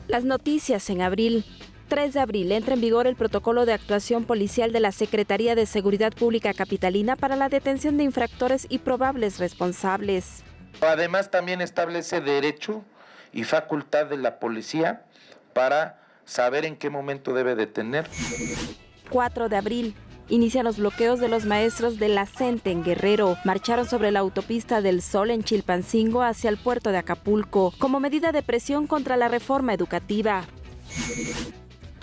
Las noticias en abril. 3 de abril entra en vigor el protocolo de actuación policial de la Secretaría de Seguridad Pública Capitalina para la detención de infractores y probables responsables. Además, también establece derecho y facultad de la policía para saber en qué momento debe detener. 4 de abril. Inician los bloqueos de los maestros de la CENTE en Guerrero. Marcharon sobre la autopista del Sol en Chilpancingo hacia el puerto de Acapulco, como medida de presión contra la reforma educativa.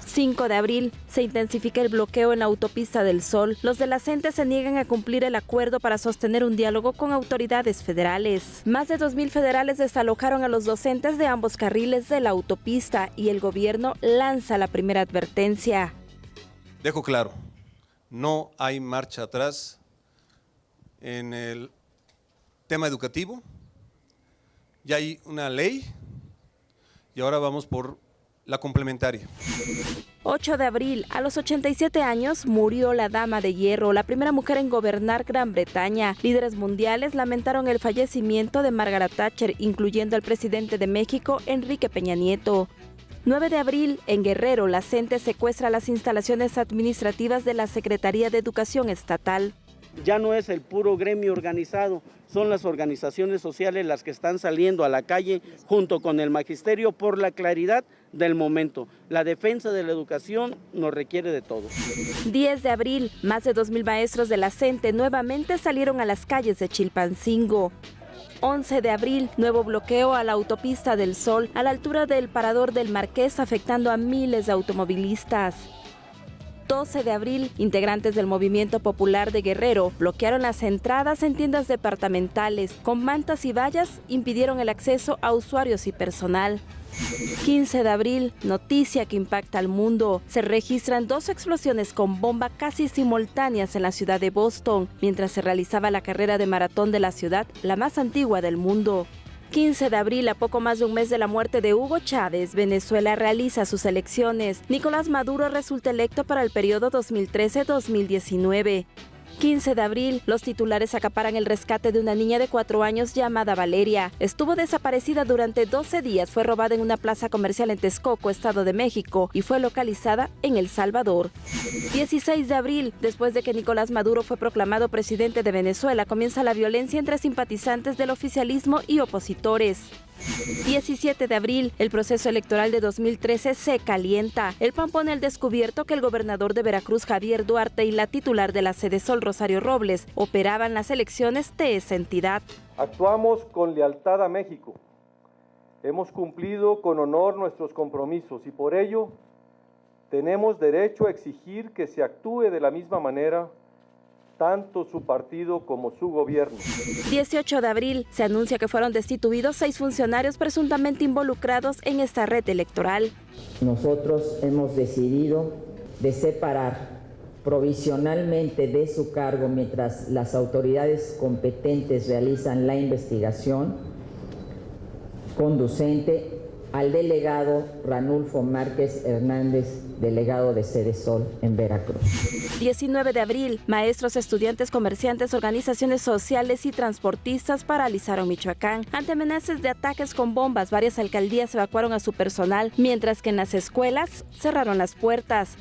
5 de abril, se intensifica el bloqueo en la autopista del Sol. Los de la CENTE se niegan a cumplir el acuerdo para sostener un diálogo con autoridades federales. Más de 2,000 federales desalojaron a los docentes de ambos carriles de la autopista y el gobierno lanza la primera advertencia. Dejo claro, no hay marcha atrás en el tema educativo. Ya hay una ley y ahora vamos por la complementaria. 8 de abril, a los 87 años, murió la Dama de Hierro, la primera mujer en gobernar Gran Bretaña. Líderes mundiales lamentaron el fallecimiento de Margaret Thatcher, incluyendo al presidente de México, Enrique Peña Nieto. 9 de abril, en Guerrero, la CENTE secuestra las instalaciones administrativas de la Secretaría de Educación Estatal. Ya no es el puro gremio organizado, son las organizaciones sociales las que están saliendo a la calle junto con el magisterio por la claridad del momento. La defensa de la educación nos requiere de todo. 10 de abril, más de 2,000 maestros de la CENTE nuevamente salieron a las calles de Chilpancingo. 11 de abril, nuevo bloqueo a la autopista del Sol, a la altura del Parador del Marqués, afectando a miles de automovilistas. 12 de abril, integrantes del Movimiento Popular de Guerrero bloquearon las entradas en tiendas departamentales. Con mantas y vallas impidieron el acceso a usuarios y personal. 15 de abril, noticia que impacta al mundo. Se registran 2 explosiones con bomba casi simultáneas en la ciudad de Boston, mientras se realizaba la carrera de maratón de la ciudad, la más antigua del mundo. 15 de abril, a poco más de un mes de la muerte de Hugo Chávez, Venezuela realiza sus elecciones. Nicolás Maduro resulta electo para el periodo 2013-2019. 15 de abril, los titulares acaparan el rescate de una niña de 4 años llamada Valeria. Estuvo desaparecida durante 12 días, fue robada en una plaza comercial en Texcoco, Estado de México, y fue localizada en El Salvador. 16 de abril, después de que Nicolás Maduro fue proclamado presidente de Venezuela, comienza la violencia entre simpatizantes del oficialismo y opositores. 17 de abril, el proceso electoral de 2013 se calienta. El PAN pone al descubierto que el gobernador de Veracruz, Javier Duarte, y la titular de la Sedesol, Rosario Robles, operaban las elecciones de esa entidad. Actuamos con lealtad a México. Hemos cumplido con honor nuestros compromisos y por ello tenemos derecho a exigir que se actúe de la misma manera tanto su partido como su gobierno. 18 de abril, se anuncia que fueron destituidos 6 funcionarios presuntamente involucrados en esta red electoral. Nosotros hemos decidido de separar provisionalmente de su cargo mientras las autoridades competentes realizan la investigación conducente al delegado Ranulfo Márquez Hernández, delegado de Sedesol en Veracruz. 19 de abril, maestros, estudiantes, comerciantes, organizaciones sociales y transportistas paralizaron Michoacán. Ante amenazas de ataques con bombas, varias alcaldías evacuaron a su personal, mientras que en las escuelas cerraron las puertas.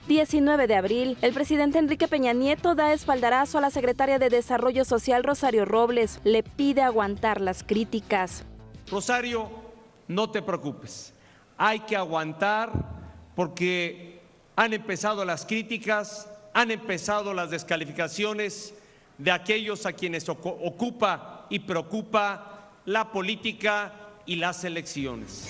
19 de abril, el presidente Enrique Peña Nieto da espaldarazo a la secretaria de Desarrollo Social, Rosario Robles. Le pide aguantar las críticas. Rosario, no te preocupes, hay que aguantar porque han empezado las críticas, han empezado las descalificaciones de aquellos a quienes ocupa y preocupa la política y las elecciones.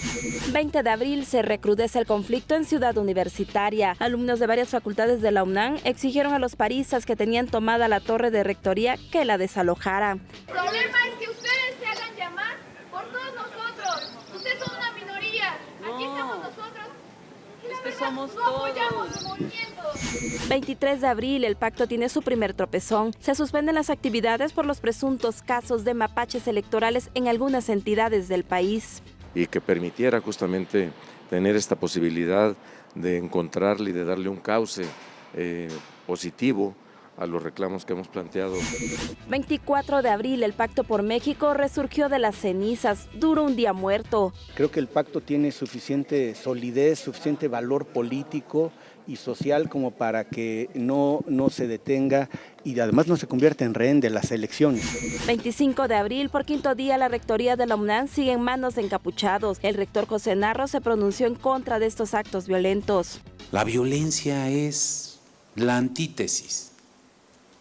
20 de abril, se recrudece el conflicto en Ciudad Universitaria. Alumnos de varias facultades de la UNAM exigieron a los paristas que tenían tomada la torre de rectoría que la desalojara. El problema es que ustedes se hagan llamar por todos nosotros. Ustedes son una minoría. Aquí estamos nosotros. Es que somos todos. No apoyamos el movimiento. 23 de abril, el pacto tiene su primer tropezón. Se suspenden las actividades por los presuntos casos de mapaches electorales en algunas entidades del país. Y que permitiera justamente tener esta posibilidad de encontrarle y de darle un cauce positivo a los reclamos que hemos planteado. 24 de abril, el Pacto por México resurgió de las cenizas. Duró un día muerto. Creo que el pacto tiene suficiente solidez, suficiente valor político y social como para que no se detenga y además no se convierta en rehén de las elecciones. 25 de abril, por quinto día, la rectoría de la UNAM sigue en manos de encapuchados. El rector José Narro se pronunció en contra de estos actos violentos. La violencia es la antítesis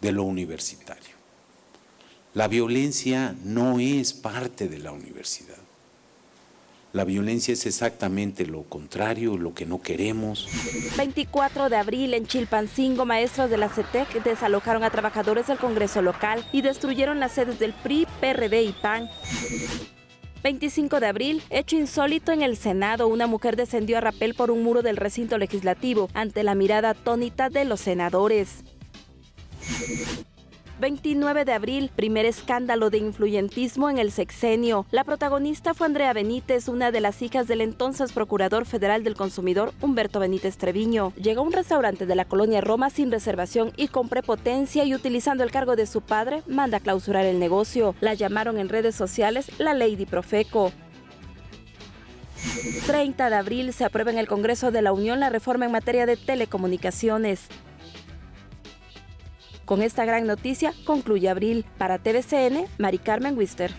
de lo universitario. La violencia no es parte de la universidad. La violencia es exactamente lo contrario, lo que no queremos. 24 de abril, en Chilpancingo, maestros de la CETEC desalojaron a trabajadores del Congreso local y destruyeron las sedes del PRI, PRD y PAN. 25 de abril, hecho insólito en el Senado. Una mujer descendió a rapel por un muro del recinto legislativo ante la mirada atónita de los senadores. 29 de abril, primer escándalo de influyentismo en el sexenio. La protagonista fue Andrea Benítez, una de las hijas del entonces Procurador Federal del Consumidor, Humberto Benítez Treviño. Llegó a un restaurante de la colonia Roma sin reservación y con prepotencia, y utilizando el cargo de su padre, manda clausurar el negocio. La llamaron en redes sociales la Lady Profeco. 30 de abril, se aprueba en el Congreso de la Unión la reforma en materia de telecomunicaciones. Con esta gran noticia concluye abril. Para TVCN, Mari Carmen Wister.